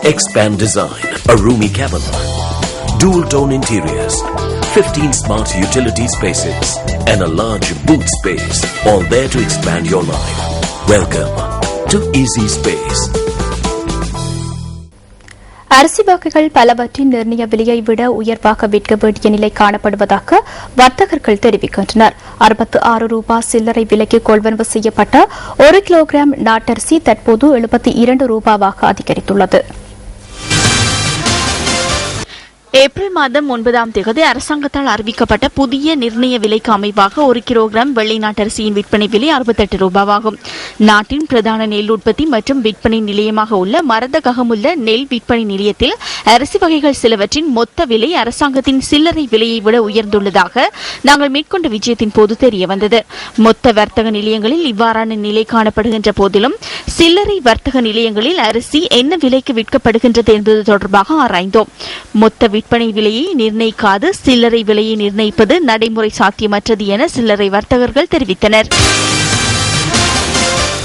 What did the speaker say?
Expand design, a roomy cabin, dual tone interiors, 15 smart utility spaces, and a large boot space, all there to expand your life. Welcome to Easy Space. அரிசி வகைகள் பலவற்றின் நிர்ணய விலையை விட உயர்வாக விற்க வேண்டிய நிலை காணப்படுவதாக வர்த்தகர்கள் தெரிவிக்கின்றனர். 66 ரூபாய் சில்லறை விலைக்கு கொள்வனவு செய்யப்பட்ட 1 கிலோகிராம் நாட்டரிசி தற்போது 72 ரூபாவாக அதிகரித்துள்ளது. ஏப்ரல் மாதம் 9ஆம் தேதி அரசாங்கத்தால் அறிவிக்கப்பட்ட புதிய நிர்ணய விலைக்கு அமைவாக 1 கிலோகிராம் வெள்ளை நாட்டரிசியின் விற்பனை விலை 68 ரூபாவாகும். நாட்டின் பிரதான நெல் உற்பத்தி மற்றும் விற்பனை நிலையமாக உள்ள மரதகமுள்ள நெல் விற்பனை நிலையத்தில் அரிசி வகைகள் சிலவற்றின் மொத்த விலை அரசாங்கத்தின் சில்லறை விலையை விட உயர்ந்துள்ளதாக நாங்கள் மேற்கொண்ட விஜயத்தின் போது தெரியவந்தது. மொத்த வர்த்தக நிலையங்களில் இவ்வாறான நிலை காணப்படுகின்ற போதிலும் சில்லறை வர்த்தக நிலையங்களில் அரிசி என்ன விலைக்கு விற்கப்படுகின்றது என்பது தொடர்பாக ஆராய்ந்தோம். மொத்த விற்பனை விலையை நிர்ணயிக்காது சில்லறை விலையை நிர்ணயிப்பது நடைமுறை சாத்தியமற்றது என சில்லறை வர்த்தகர்கள் தெரிவித்தனர்.